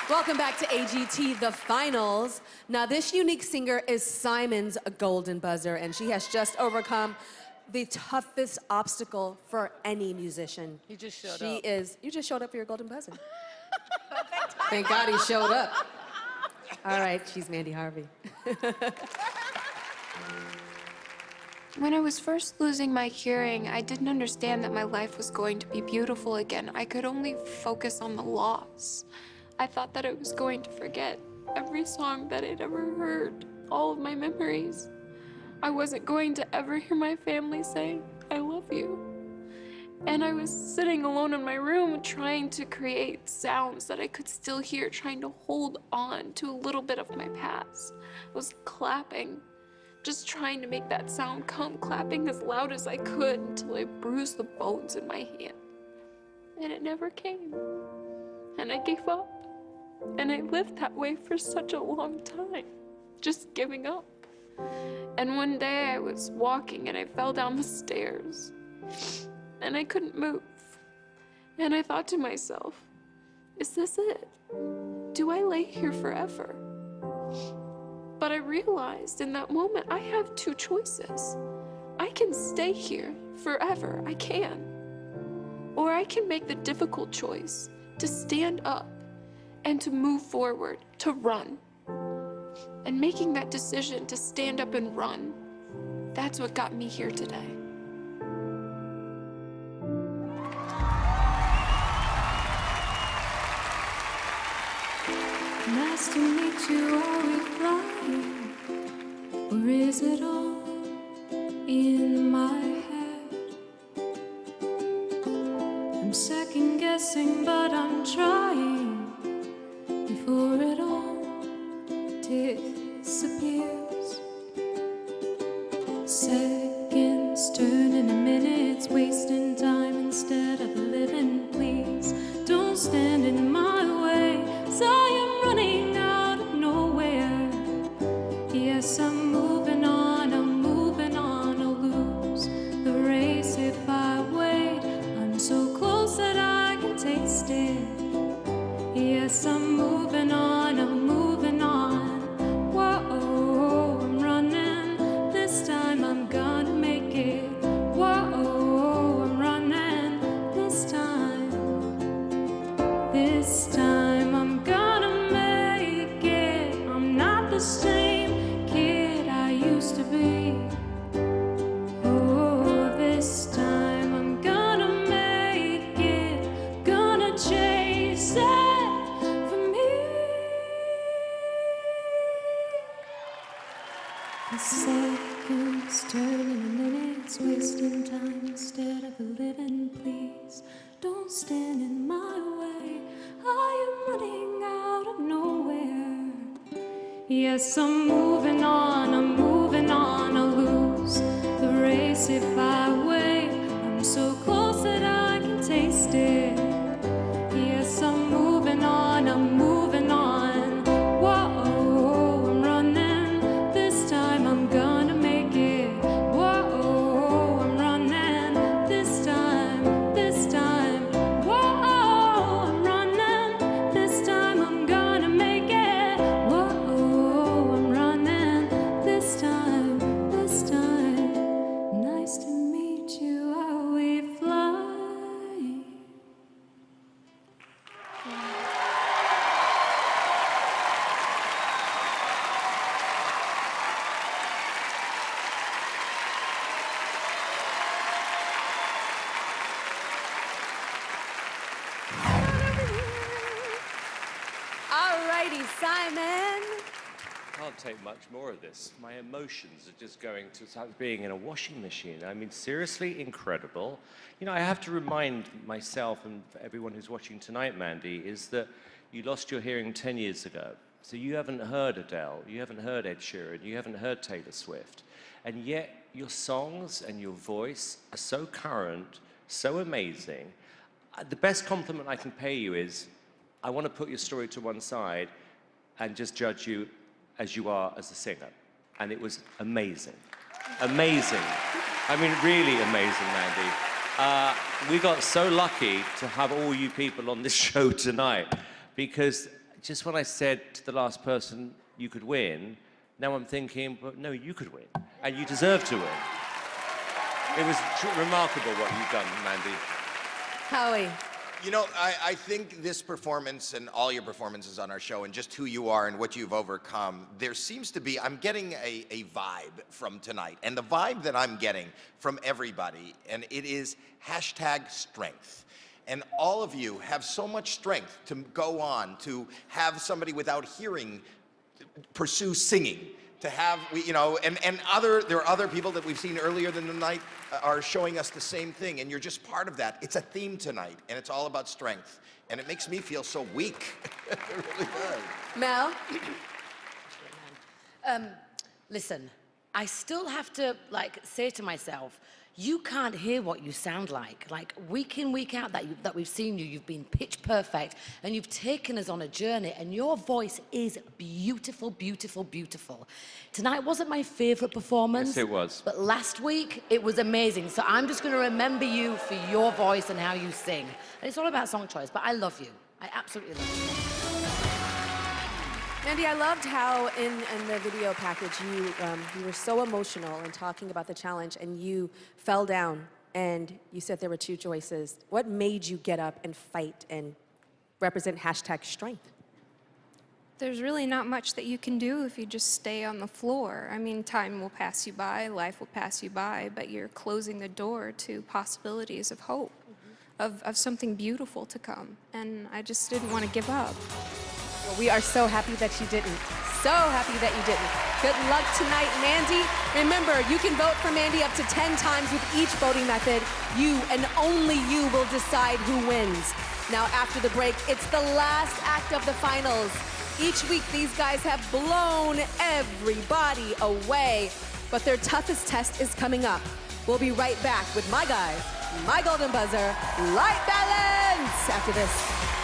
Welcome back to AGT, the finals. Now, this unique singer is Simon's golden buzzer, and she has just overcome the toughest obstacle for any musician. He just showed up. You just showed up for your golden buzzer. Perfect. Thank God he showed up. All right, she's Mandy Harvey. When I was first losing my hearing, I didn't understand that my life was going to be beautiful again. I could only focus on the loss. I thought that I was going to forget every song that I'd ever heard, all of my memories. I wasn't going to ever hear my family say, "I love you." And I was sitting alone in my room trying to create sounds that I could still hear, trying to hold on to a little bit of my past. I was clapping, just trying to make that sound come, clapping as loud as I could until I bruised the bones in my hand. And it never came. And I gave up. And I lived that way for such a long time, just giving up. And one day I was walking and I fell down the stairs and I couldn't move. And I thought to myself, is this it? Do I lay here forever? But I realized in that moment I have two choices. I can stay here forever, I can. Or I can make the difficult choice to stand up and to move forward, to run. And making that decision to stand up and run, that's what got me here today. Nice to meet you, are we flying? Or is it all in my head? I'm second guessing, but I'm trying before it all disappears. Seconds turn into minutes, wasting time instead of living. Please don't stand in my way, 'cause I am running out of nowhere. Yes, I'm moving on, I'll lose the race if I wait. I'm so close that I can taste it. Yes, I'm moving on, Whoa, I'm running, this time I'm gonna make it. Whoa, I'm running, this time I'm gonna make it. I'm not the same kid I used to be. Oh, this time I'm gonna make it, gonna chase it for me. The seconds turn into minutes, wasting time instead of living. Please don't stand in my way, I am running out of nowhere. Yes, I'm moving on, I'll lose the race if I wait. I'm so close that I can taste it. Yes, I'm moving on, Whoa, I'm running, this time I'm gonna make it. Whoa, I'm running, this time, whoa, I'm running, this time I'm gonna make it. Whoa, I'm running, this time, nice to meet you, are we flying? All righty, Simon. Can't take much more of this. My emotions are just going to, it's like being in a washing machine. I mean, seriously incredible. You know, I have to remind myself and for everyone who's watching tonight, Mandy, is that you lost your hearing 10 years ago. So you haven't heard Adele, you haven't heard Ed Sheeran, you haven't heard Taylor Swift. And yet your songs and your voice are so current, so amazing. The best compliment I can pay you is, I want to put your story to one side and just judge you as you are as a singer. And it was amazing. Amazing. I mean, really amazing, Mandy. We got so lucky to have all you people on this show tonight because just when I said to the last person you could win, now I'm thinking, but no, you could win, and you deserve to win. It was remarkable what you've done, Mandy. Howie. You know, I think this performance and all your performances on our show and just who you are and what you've overcome, there seems to be, I'm getting a vibe from tonight. And the vibe that I'm getting from everybody, and it is #strength. And all of you have so much strength to go on, to have somebody without hearing pursue singing, to have, you know, there are other people that we've seen earlier in the night are showing us the same thing, and you're just part of that. It's a theme tonight, and it's all about strength. And it makes me feel so weak. It really does. Mel? Listen, I still have to, like, say to myself, you can't hear what you sound like. Like, week in, week out that we've seen you, you've been pitch perfect, and you've taken us on a journey, and your voice is beautiful, beautiful, beautiful. Tonight wasn't my favorite performance. Yes, it was. But last week, it was amazing. So I'm just gonna remember you for your voice and how you sing. And it's all about song choice, but I love you. I absolutely love you. Mandy, I loved how in the video package you were so emotional in talking about the challenge, and you fell down and you said there were two choices. What made you get up and fight and represent #strength? There's really not much that you can do if you just stay on the floor. I mean, time will pass you by, life will pass you by, but you're closing the door to possibilities of hope, of something beautiful to come. And I just didn't want to give up. Well, we are so happy that you didn't. So happy that you didn't. Good luck tonight, Mandy. Remember, you can vote for Mandy up to 10 times with each voting method. You and only you will decide who wins. Now, after the break, it's the last act of the finals. Each week, these guys have blown everybody away, but their toughest test is coming up. We'll be right back with my guys, my golden buzzer, Light Balance, after this.